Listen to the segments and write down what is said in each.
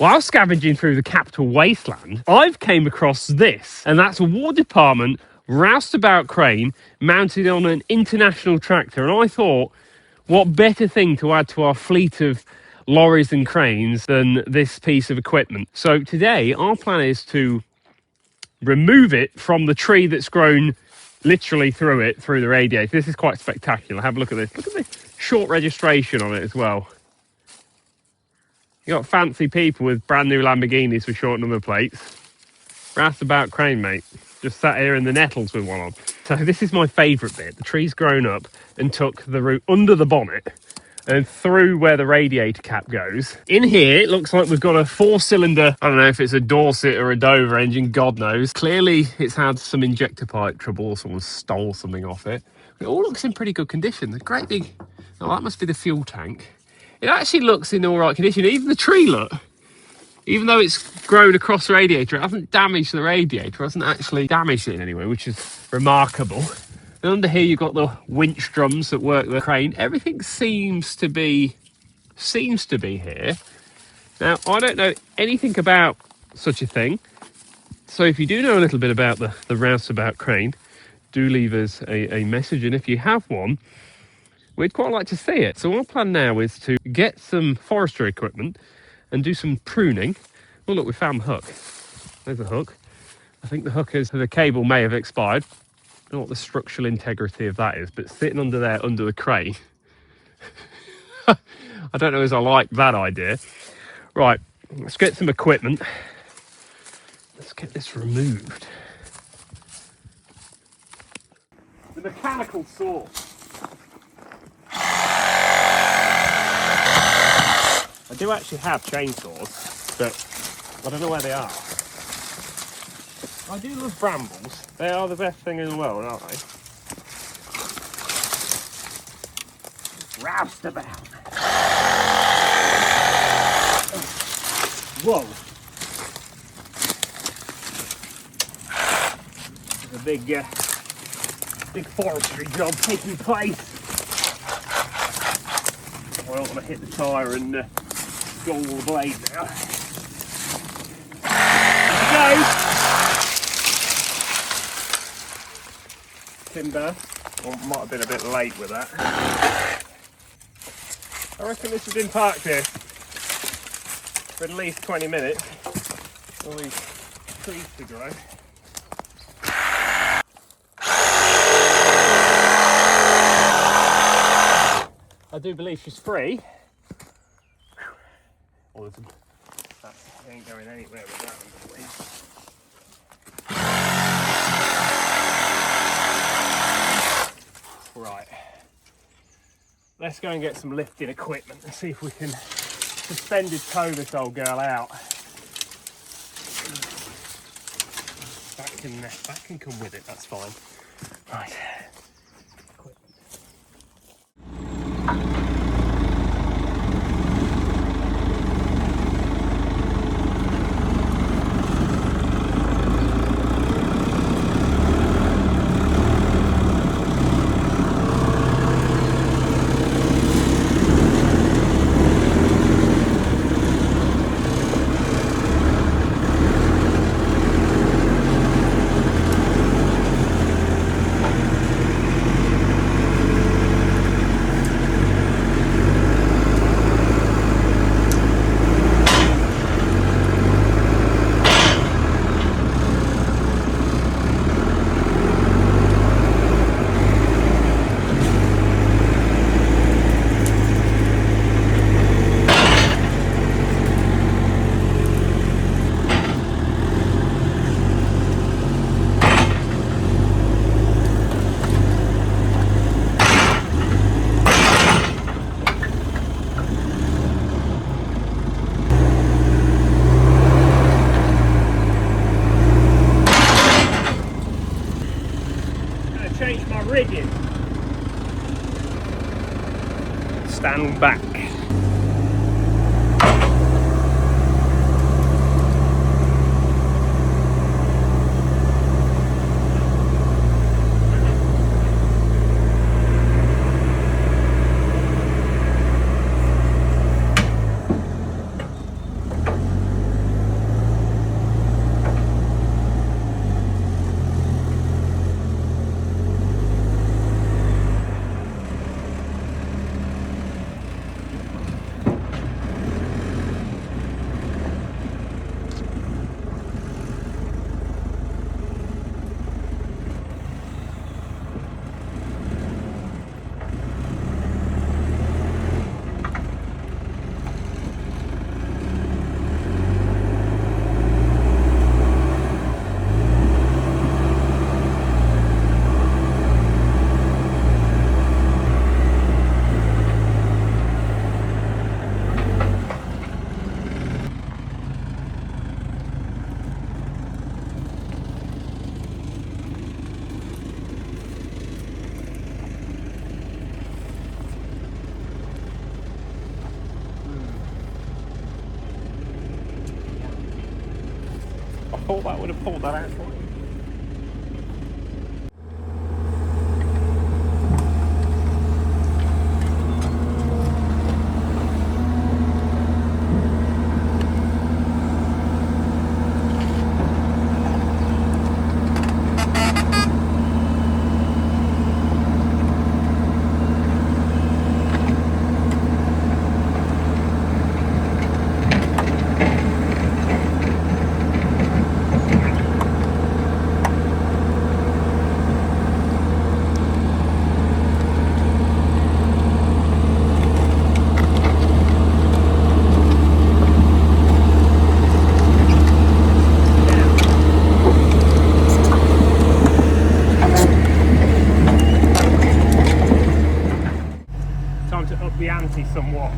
While scavenging through the capital wasteland, I've came across this, and that's a War Department roustabout crane mounted on an international tractor. And I thought, what better thing to add to our fleet of lorries and cranes than this piece of equipment? So today, our plan is to remove it from the tree that's grown literally through the radiator. This is quite spectacular. Have a look at this. Look at the short registration on it as well. You got fancy people with brand new Lamborghinis with short number plates. Roustabout crane, mate. Just sat here in the nettles with one on. So this is my favourite bit. The tree's grown up and took the route under the bonnet and through where the radiator cap goes. In here, it looks like we've got a 4-cylinder, I don't know if it's a Dorset or a Dover engine, God knows. Clearly, it's had some injector pipe trouble or someone stole something off it. It all looks in pretty good condition. The great big... Oh, that must be the fuel tank. It actually looks in all right condition. Even the tree, look. Even though it's grown across the radiator, it hasn't damaged the radiator. It hasn't actually damaged it in any way, which is remarkable. And under here, you've got the winch drums that work the crane. Everything seems to be here. Now, I don't know anything about such a thing. So if you do know a little bit about the roustabout crane, do leave us a message. And if you have one, we'd quite like to see it. So our plan now is to get some forestry equipment and do some pruning. Oh look, we found the hook. There's the hook. I think the hook the cable may have expired. I don't know what the structural integrity of that is, but sitting under there, under the crane. I don't know as I like that idea. Right, let's get some equipment. Let's get this removed. The mechanical saw. I do actually have chainsaws, but I don't know where they are. I do love brambles. They are the best thing in the world, aren't they? Roustabout. Whoa. There's a big forestry job taking place. I don't want to hit the tyre and go all the blade now. There we go. Timber. Well, might have been a bit late with that. I reckon this has been parked here for at least 20 minutes. All these trees to grow. I do believe she's free. Oh, that ain't going anywhere with that one, please. Right. Let's go and get some lifting equipment and see if we can suspended tow this old girl out. That can come with it, that's fine. Right. Change my rigging. Stand back. pull, that would have pulled that out for you. Time to up the ante somewhat.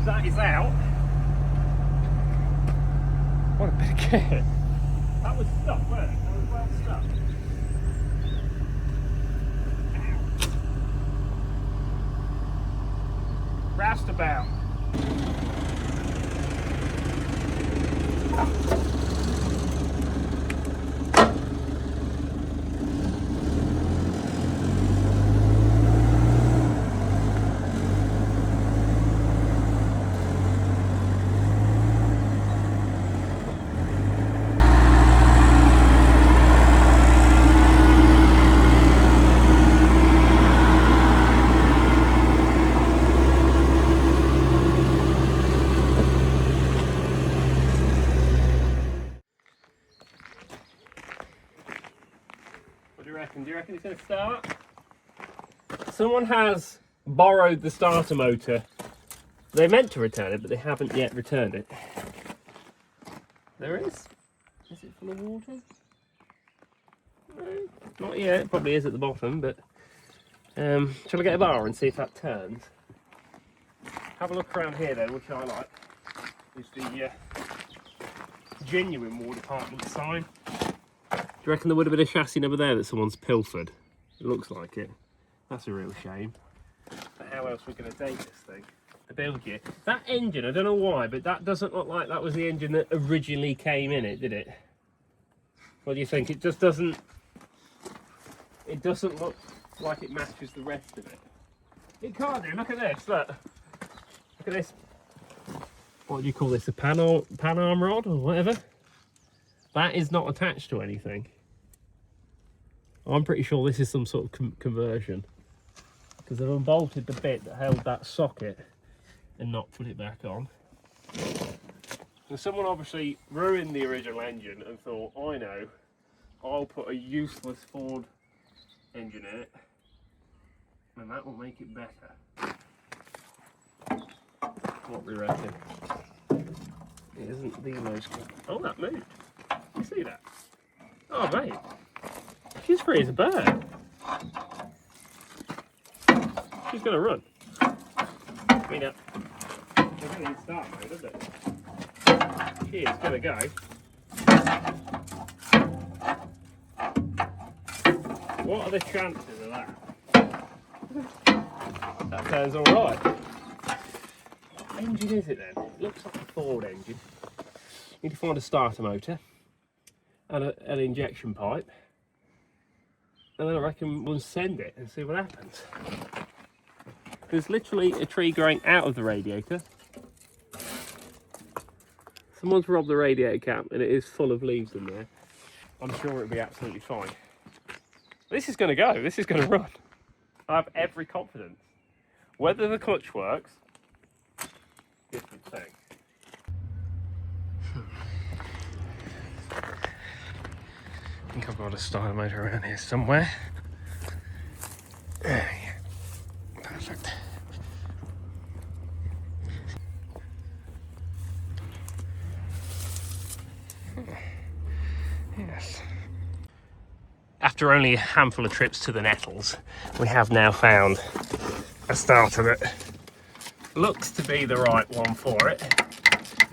That is out. What a bit of kit. That was stuck, wasn't it? That was well stuck. Roustabout. What do you reckon? Do you reckon it's going to start? Someone has borrowed the starter motor. They meant to return it, but they haven't yet returned it. There is. Is it full of water? No, not yet. It probably is at the bottom, but shall I get a bar and see if that turns? Have a look around here then, which I like. Is the genuine War Department sign. Do you reckon there would have been a chassis number there that someone's pilfered? It looks like it. That's a real shame. But how else are we going to date this thing? The build year. That engine, I don't know why, but that doesn't look like that was the engine that originally came in it, did it? What do you think? It just doesn't... It doesn't look like it matches the rest of it. It can't do. Look at this, look. Look at this. What do you call this? A pan arm rod or whatever? That is not attached to anything. I'm pretty sure this is some sort of conversion. because I've unbolted the bit that held that socket and not put it back on. And someone obviously ruined the original engine and thought, I know, I'll put a useless Ford engine in it and that will make it better. What we reckon? It isn't the most good. Oh, that moved. You see that? Oh, mate. She's free as a bird. She's going to run. I mean, it doesn't even start now, does it? She is going to go. What are the chances of that? That sounds alright. What engine is it then? It looks like a Ford engine. Need to find a starter motor and an injection pipe. And then I reckon we'll send it and see what happens. There's literally a tree growing out of the radiator. Someone's robbed the radiator cap and it is full of leaves in there. I'm sure it'll be absolutely fine. This is going to go. This is going to run. I have every confidence. Whether the clutch works, different thing. I think I've got a starter motor around here somewhere. Yeah, perfect. Yes. After only a handful of trips to the Nettles, we have now found a starter that looks to be the right one for it.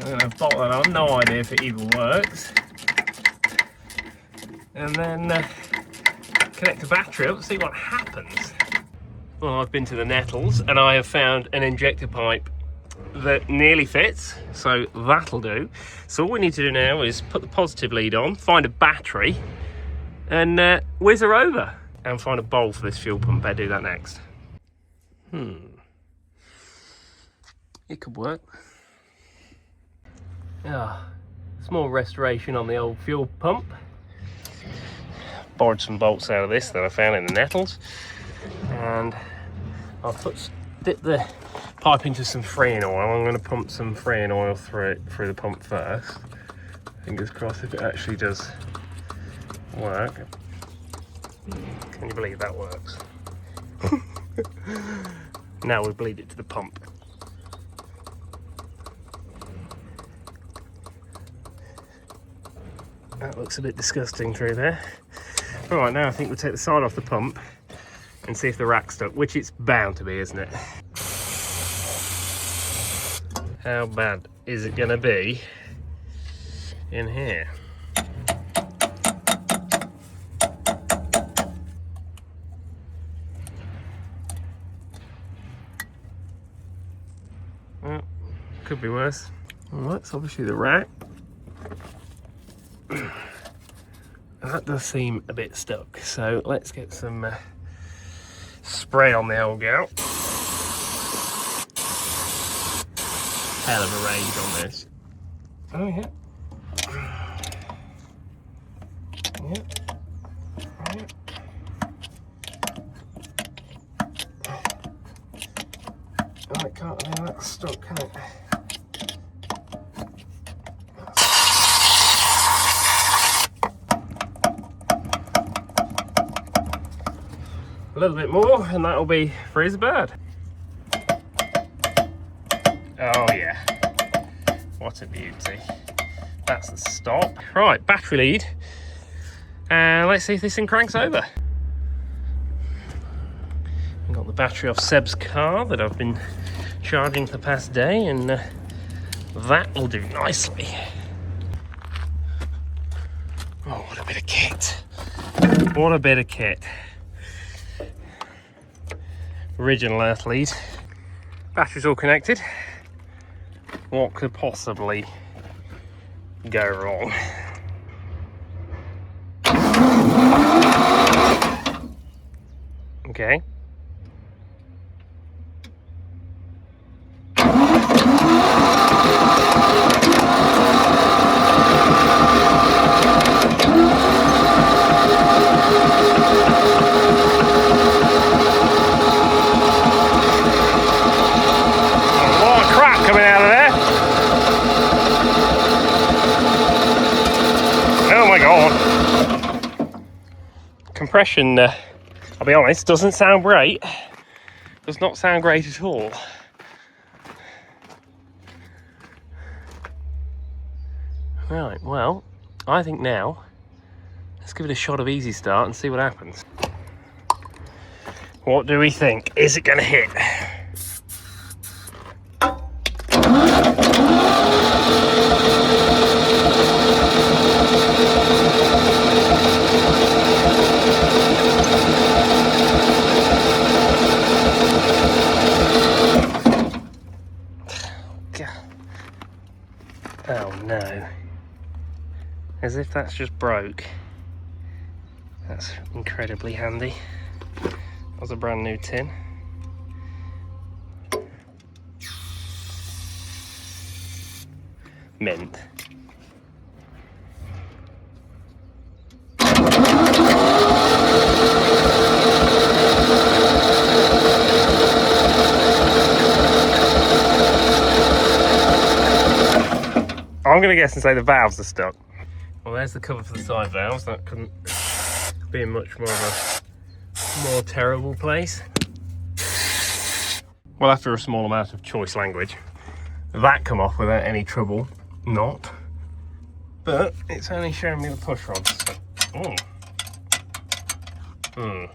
I'm going to bolt that on, no idea if it even works. And then connect the battery up and see what happens. Well, I've been to the Nettles and I have found an injector pipe that nearly fits, so that'll do. So all we need to do now is put the positive lead on, find a battery, and whiz her over and find a bowl for this fuel pump. Better do that next. It could work. Yeah, small restoration on the old fuel pump. Borrowed some bolts out of this that I found in the Nettles, and I'll dip the pipe into some freon oil. I'm going to pump some freon oil through the pump first. Fingers crossed if it actually does work. Can you believe that works? Now we bleed it to the pump. That looks a bit disgusting through there. Right, now I think we'll take the side off the pump and see if the rack's stuck, which it's bound to be, isn't it? How bad is it going to be in here? Well, could be worse. Well, that's obviously the rack. That does seem a bit stuck, so let's get some spray on the old gal. Hell of a range on this. Oh yeah. Yeah. Right. Oh, it can't be that stuck, can it? A little bit more and that'll be free as a bird. Oh yeah, what a beauty. That's the stop. Right, battery lead, and let's see if this thing cranks over. I've got the battery off Seb's car that I've been charging for the past day, and that will do nicely. Oh, what a bit of kit. What a bit of kit. Original earth lead. Battery's all connected. What could possibly go wrong? Okay. compression, I'll be honest, doesn't sound great. Does not sound great at all. Right, well, I think now, let's give it a shot of easy start and see what happens. What do we think? Is it going to hit? Oh no. As if that's just broke. That's incredibly handy. That was a brand new tin. Mint. I'm going to guess and say the valves are stuck. Well, there's the cover for the side valves. That couldn't be in much more of a more terrible place. Well, after a small amount of choice language, that come off without any trouble. Not. But it's only showing me the push rods. So.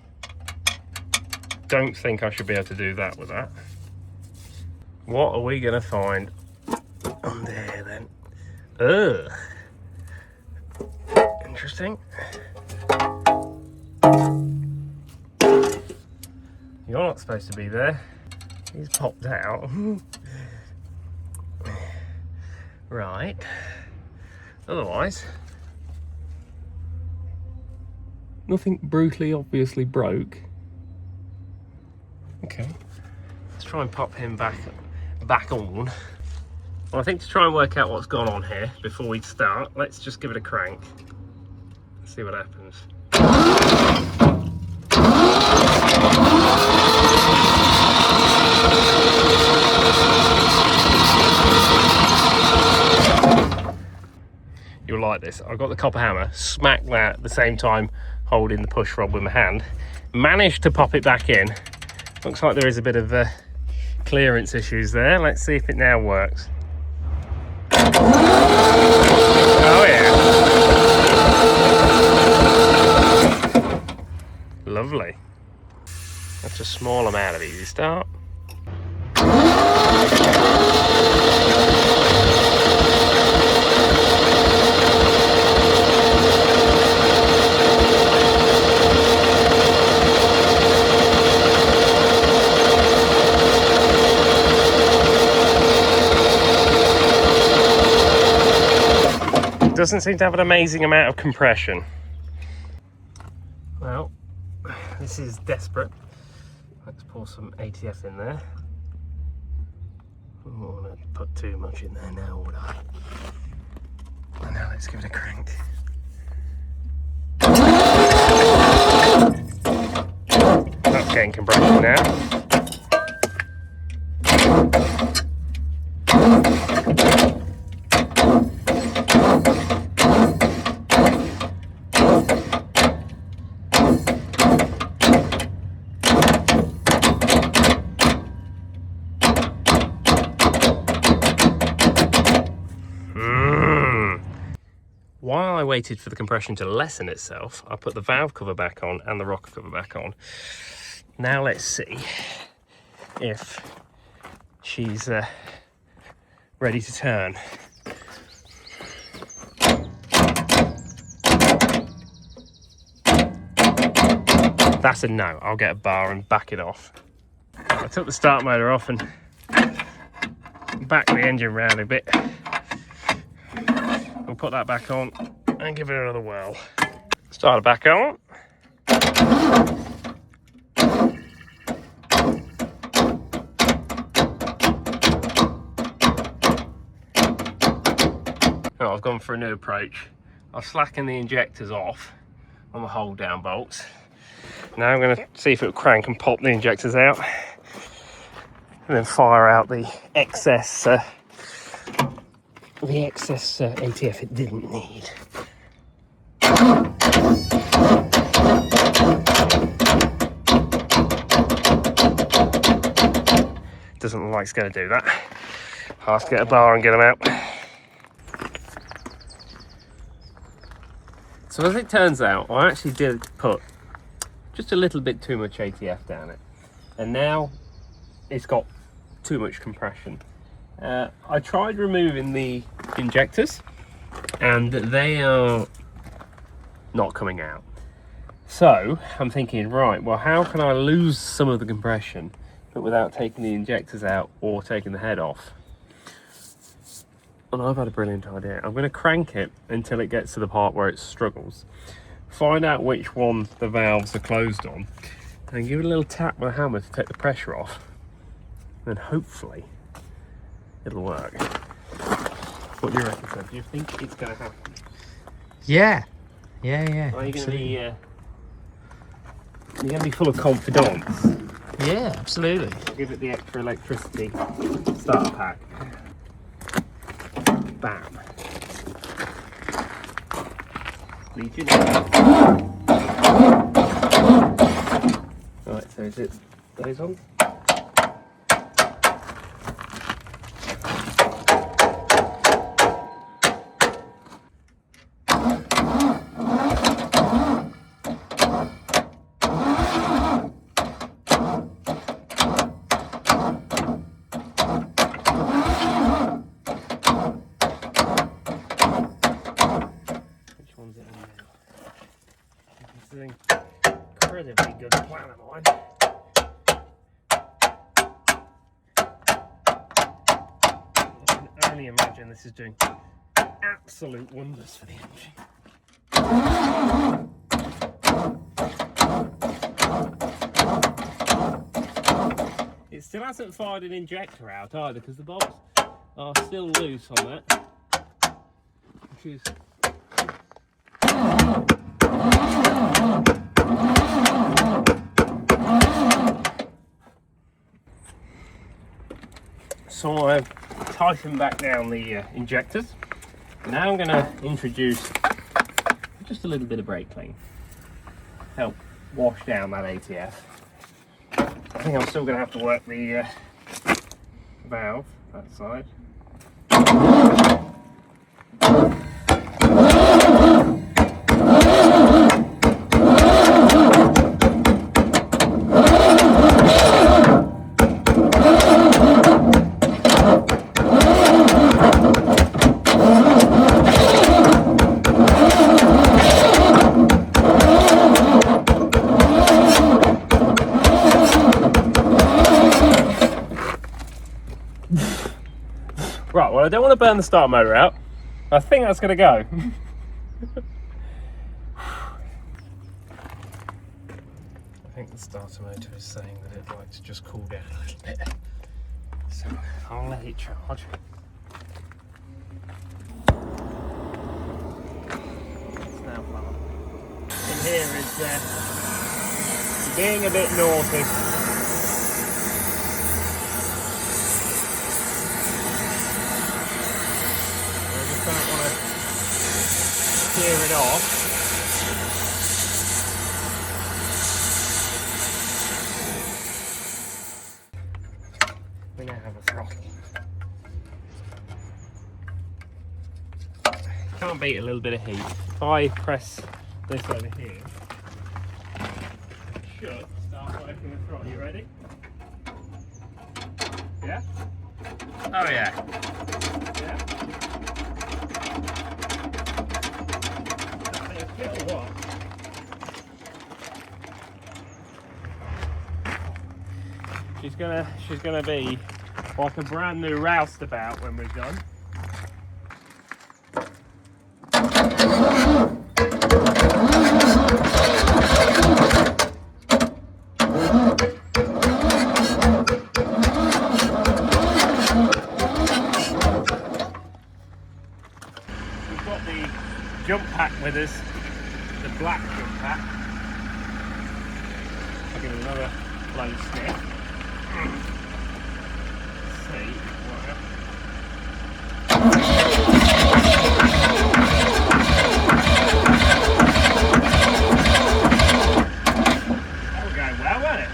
Don't think I should be able to do that with that. What are we going to find on there then? Ugh. Interesting. You're not supposed to be there. He's popped out. Right. Otherwise, nothing brutally obviously broke. Okay. Let's try and pop him back on. Well, I think to try and work out what's gone on here before we start, let's just give it a crank. See what happens. You'll like this. I've got the copper hammer, smack that at the same time holding the push rod with my hand. Managed to pop it back in. Looks like there is a bit of clearance issues there. Let's see if it now works. Oh yeah. Lovely. That's a small amount of easy start. Doesn't seem to have an amazing amount of compression. Well, this is desperate. Let's pour some ATF in there. I don't want to put too much in there now, would I? And now let's give it a crank. That's getting compression now. While I waited for the compression to lessen itself, I put the valve cover back on and the rocker cover back on. Now let's see if she's ready to turn. That's a no. I'll get a bar and back it off. I took the start motor off and backed the engine round a bit. We'll put that back on and give it another whirl. Start it back on. Oh, I've gone for a new approach. I've slackened the injectors off on the hold down bolts. Now I'm going to see if it'll crank and pop the injectors out and then fire out the excess ATF it didn't need. doesn't look like it's going to do that. I'll have to get a bar and get them out. So as it turns out, I actually did put just a little bit too much ATF down it, and now it's got too much compression. I tried removing the injectors and they are not coming out. So I'm thinking, right, well, how can I lose some of the compression but without taking the injectors out or taking the head off? And I've had a brilliant idea. I'm going to crank it until it gets to the part where it struggles, find out which one the valves are closed on, and give it a little tap with a hammer to take the pressure off, and hopefully it'll work. What do you reckon, Sam? Do you think it's going to happen? Yeah. Are you going to be full of confidence? Yeah, absolutely. I'll give it the extra electricity starter pack. Bam. Legion. Right, so is it those on? Incredibly good plan of mine. I can only imagine this is doing absolute wonders for the engine. It still hasn't fired an injector out either, because the bolts are still loose on that, which is so I've tightened back down the injectors. Now I'm going to introduce just a little bit of brake clean, help wash down that ATF. I think I'm still going to have to work the valve that side. Right, well, I don't want to burn the start motor out. I think that's going to go. I think the starter motor is saying that it'd like to just cool down a little bit. So I'll let it charge. It's now fun. In here is being a bit naughty. Don't want to tear it off. We now have a throttle. Can't beat a little bit of heat. If I press this over here, it should start working the throttle. You ready? Yeah? Oh yeah. Yeah? What? She's gonna be like a brand new roustabout when we're done. We've got the jump pack with us. The black jump pack. I'll give it another blow sniff. Let's see what happens. That was going well, wasn't it?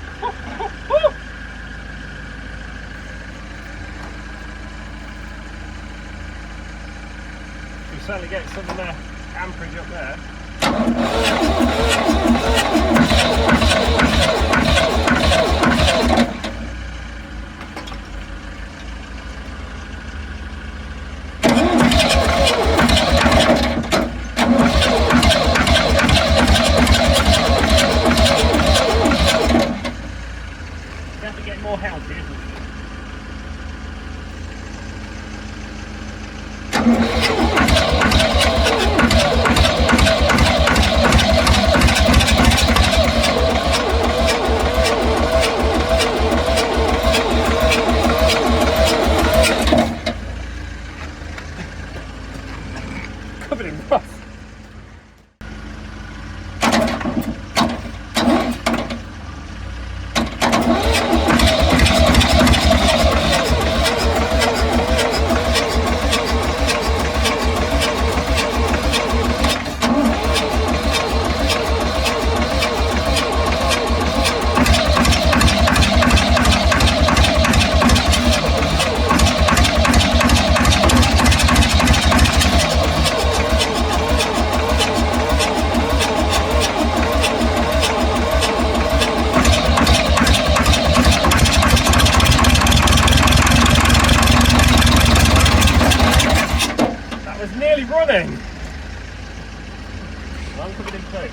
get some amperage up there. You have to get more healthy, isn't it? Covered in rust. Nearly running. I'm covered in soap.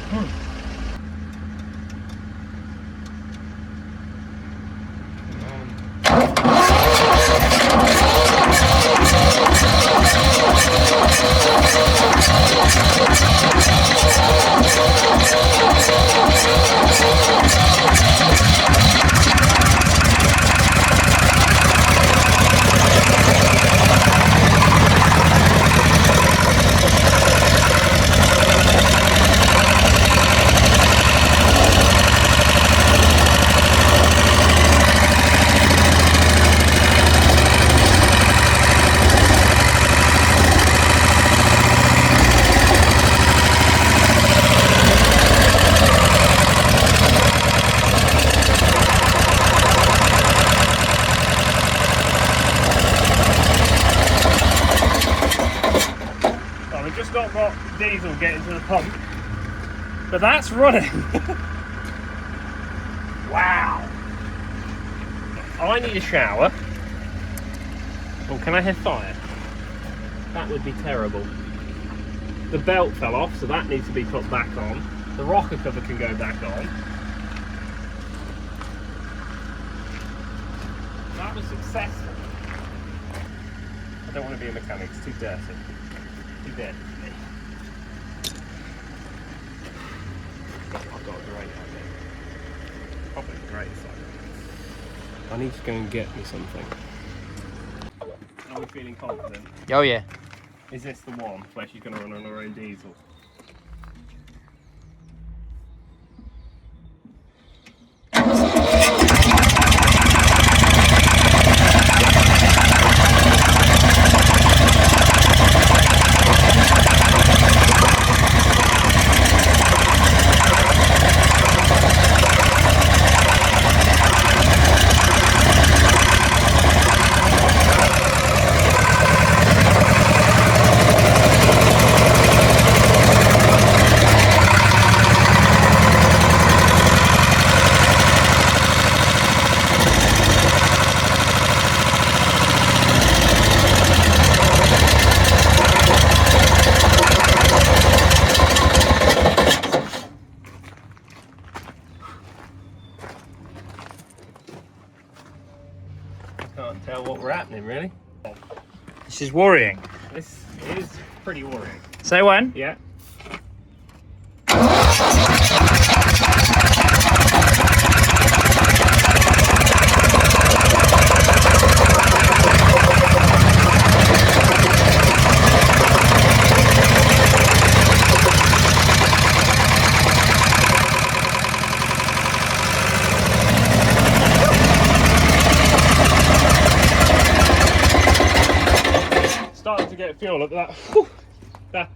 We've just got diesel getting to the pump, but that's running. Wow. I need a shower. Oh, can I have fire? That would be terrible. The belt fell off, so that needs to be put back on. The rocker cover can go back on. That was successful. I don't want to be a mechanic, it's too dirty. Too dirty for me. I've got a great idea. Probably the greatest idea. I need to go and get me something. Are we feeling confident? Oh yeah. Is this the one where she's going to run on her own diesel? Can't tell what we're happening really. This is worrying. This is pretty worrying. Say when? Yeah. Starting to get fuel up that. Whew, that.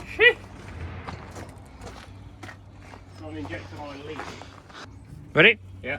Shit. Got an injector line leak. Ready? Yeah.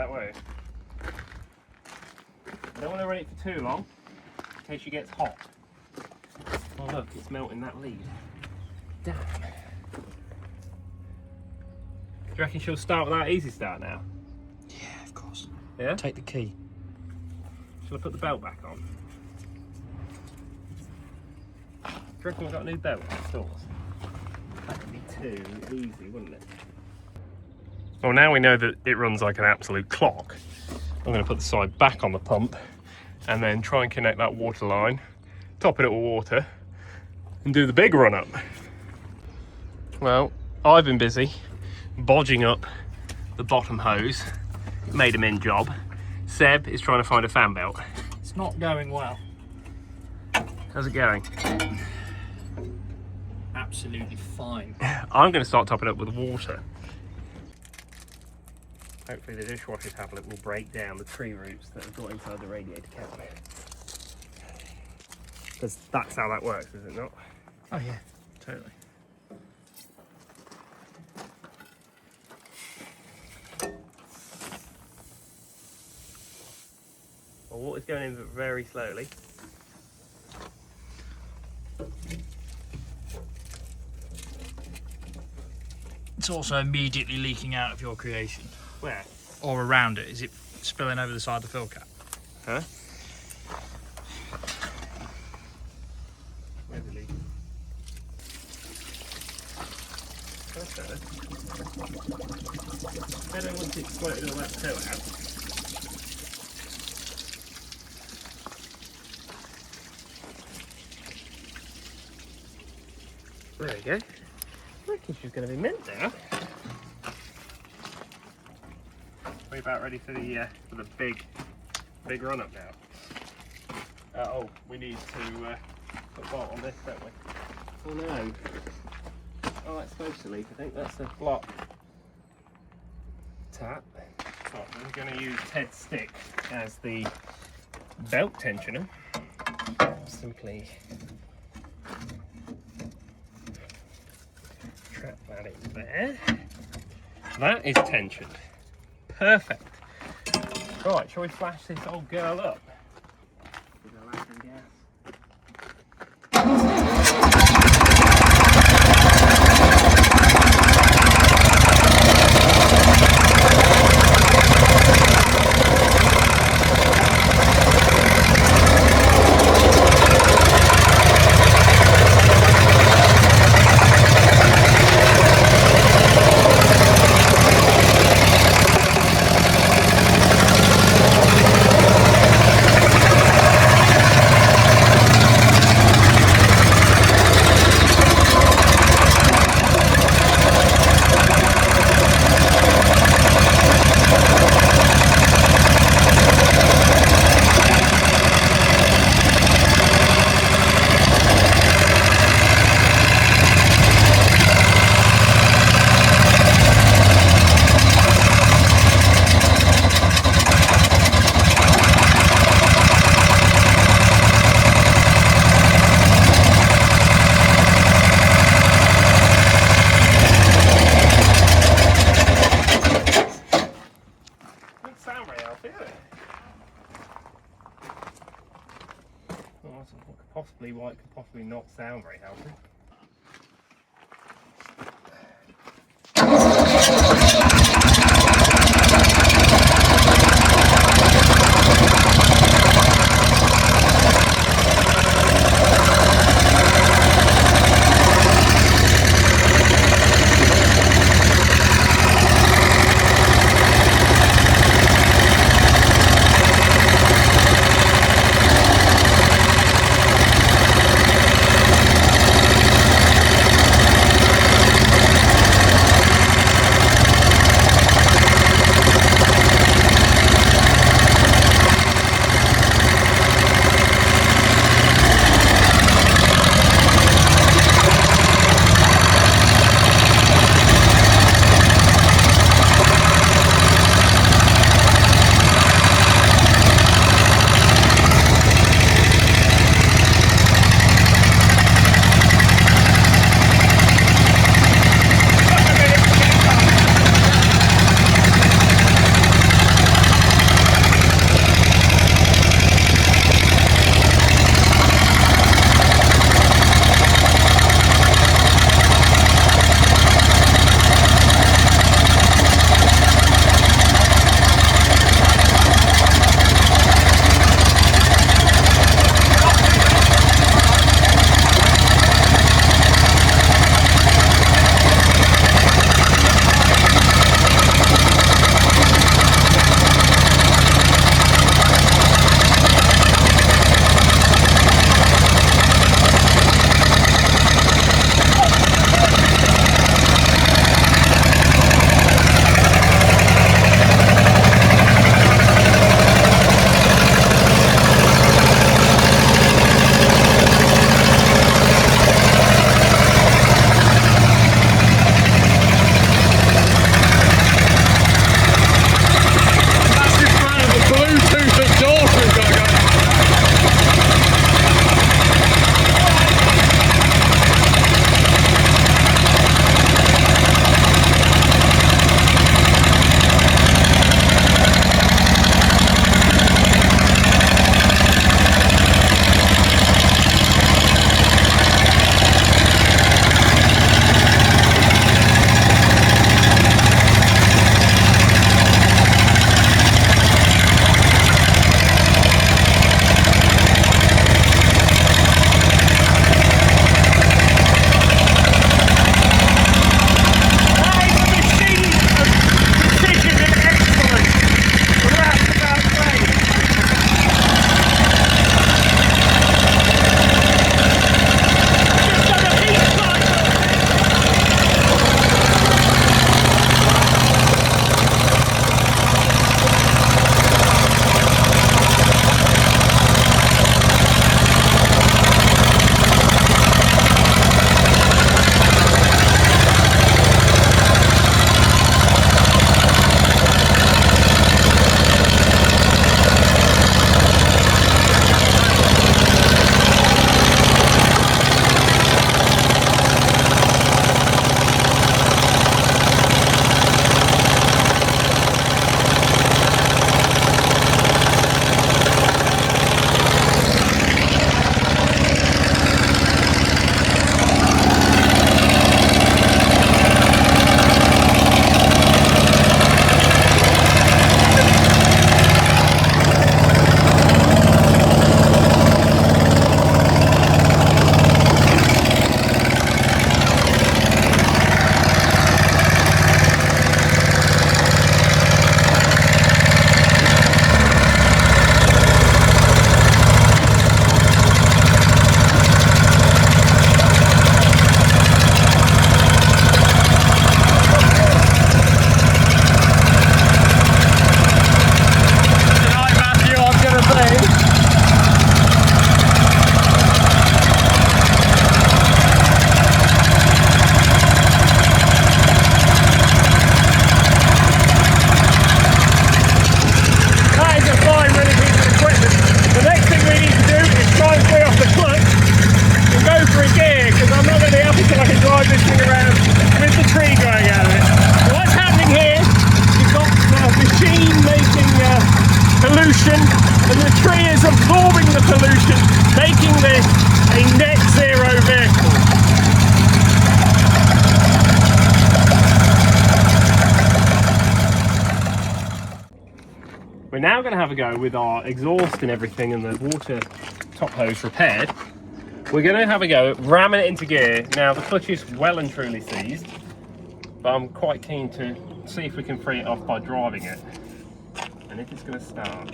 that, won't you? Don't want to run it for too long, in case she gets hot. Oh look, it's melting that lead. Damn. Do you reckon she'll start with that easy start now? Yeah, of course. Yeah? Take the key. Shall I put the belt back on? Do you reckon we've got a new belt in stores? That would be too easy, wouldn't it? Well, now we know that it runs like an absolute clock. I'm going to put the side back on the pump and then try and connect that water line, top it up with water, and do the big run up. Well, I've been busy bodging up the bottom hose, made a min job. Seb is trying to find a fan belt. It's not going well. How's it going? Absolutely fine. I'm going to start topping it up with water. Hopefully the dishwasher tablet will break down the tree roots that have got inside the radiator cap. Because that's how that works, is it not? Oh yeah, totally. Well, water's going in very slowly. It's also immediately leaking out of your creation. Where? Or around it. Is it spilling over the side of the fill cap? Huh? Where's it leaking? That's better. Better once it's squirted all that tow out. There we go. I reckon she's going to be mint now. We're about ready for the big run up now. Oh, we need to put a bolt on this, don't we? Oh no. Oh, that's supposed to leak. I think that's a block tap. So we're going to use Ted's stick as the belt tensioner. Simply trap that in there. That is tensioned. Perfect. Right, shall we flash this old girl up with a lantern gas? Possibly why it could possibly not sound very healthy. now going to have a go with our exhaust and everything and the water top hose repaired. We're going to have a go at ramming it into gear. Now the clutch is well and truly seized, but I'm quite keen to see if we can free it off by driving it. And if it's going to start.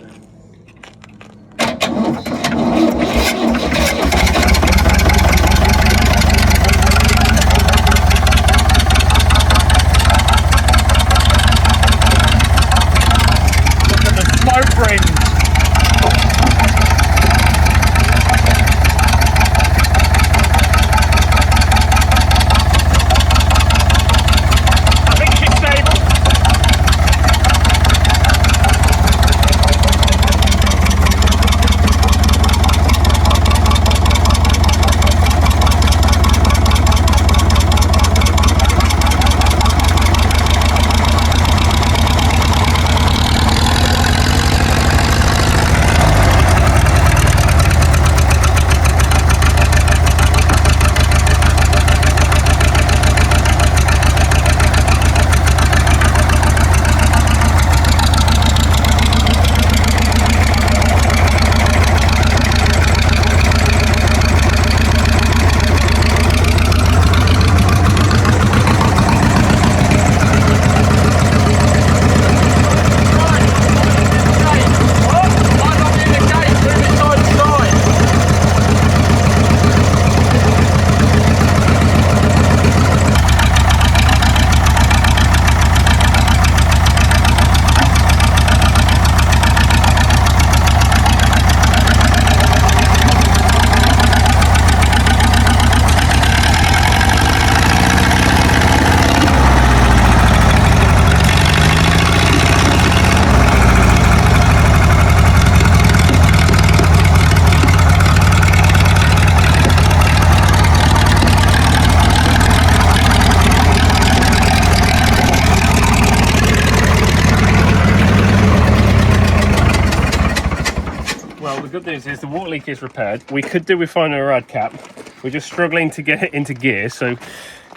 The good news is the water leak is repaired. We could do with finding a rad cap. We're just struggling to get it into gear, so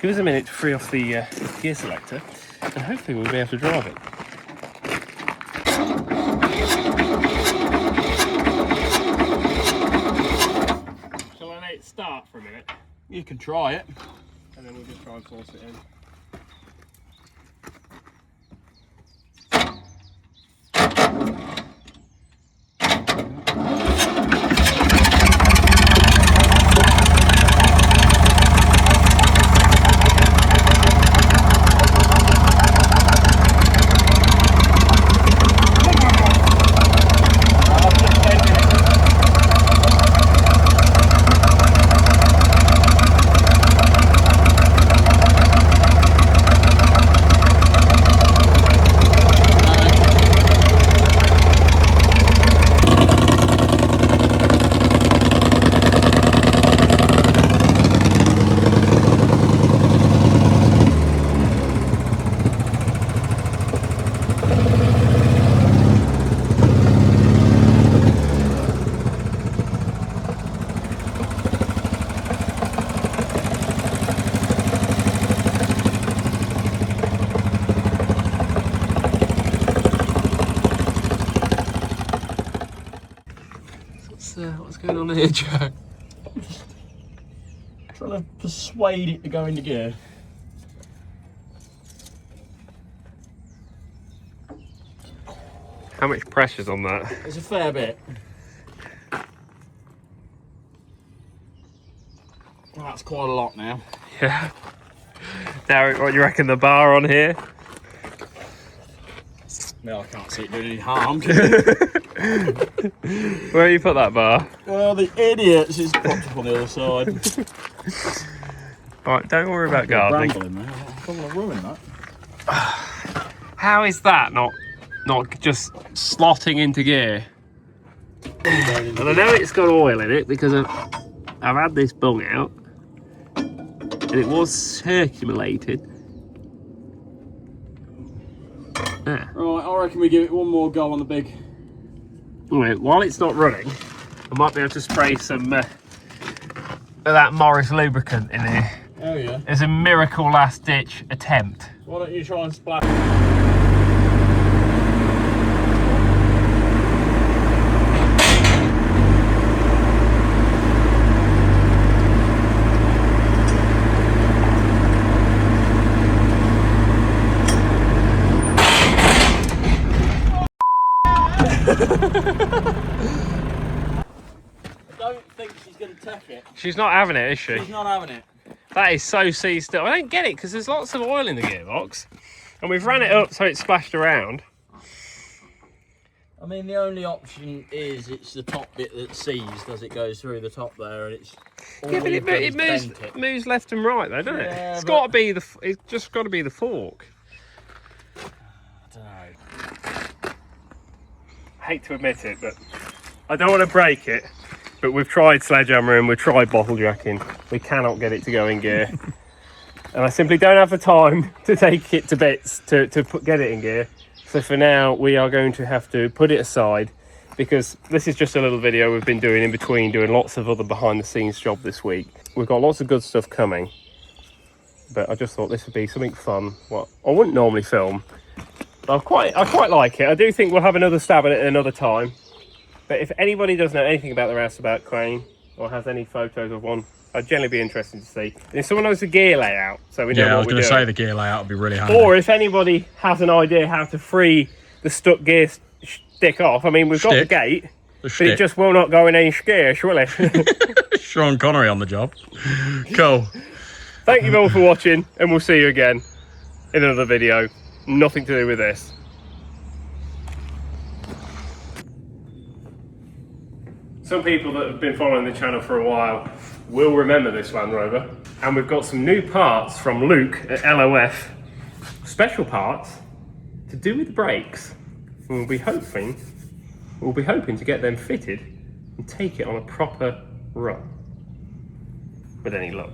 give us a minute to free off the gear selector and hopefully we'll be able to drive it. Shall I let it start for a minute? You can try it. And then we'll just try and force it in. What's going on here, Joe? Trying to persuade it to go into gear. How much pressure's on that? There's a fair bit. Well, that's quite a lot now. Yeah. Now, what do you reckon the bar on here? No, I can't see it doing any harm. Where you put that bar? Well, the idiots is propped up on the other side. Right, don't worry about gardening. I don't want to ruin that. How is that not just slotting into gear? And I know it's got oil in it because I've had this bung out and it was circulated. Ah. Right, I reckon we give it one more go on the big. Right, while it's not running, I might be able to spray some of that Morris lubricant in here. Oh yeah. It's a miracle last ditch attempt. Why don't you try and splash? I don't think she's going to take it. She's not having it, is she? She's not having it. That is so seized up. I don't get it because there's lots of oil in the gearbox. And we've ran it up so it's splashed around. I mean, the only option is it's the top bit that's seized as it goes through the top there, and it's all Yeah, but it moves left and right though, doesn't it? Yeah, It's got to be it's just got to be the fork. I don't know. I hate to admit it, but I don't want to break it. But we've tried sledgehammering, we've tried bottle jacking. We cannot get it to go in gear. And I simply don't have the time to take it to bits to get it in gear. So for now, we are going to have to put it aside because this is just a little video we've been doing in between doing lots of other behind the scenes job this week. We've got lots of good stuff coming, but I just thought this would be something fun. Well, I wouldn't normally film, but I quite like it. I do think we'll have another stab at it another time. But if anybody does know anything about the roustabout crane or has any photos of one, I'd generally be interested to see. And if someone knows the gear layout, so we know what we're doing. Yeah, I was going to say the gear layout would be really handy. Or if anybody has an idea how to free the stuck gear stick off. I mean, we've got the gate, but it just will not go in any gear, surely. Sean Connery on the job. Cool. Thank you all for watching, and we'll see you again in another video. Nothing to do with this. Some people that have been following the channel for a while will remember this Land Rover, and we've got some new parts from Luke at LOF, special parts to do with the brakes. We'll be hoping to get them fitted and take it on a proper run with any luck.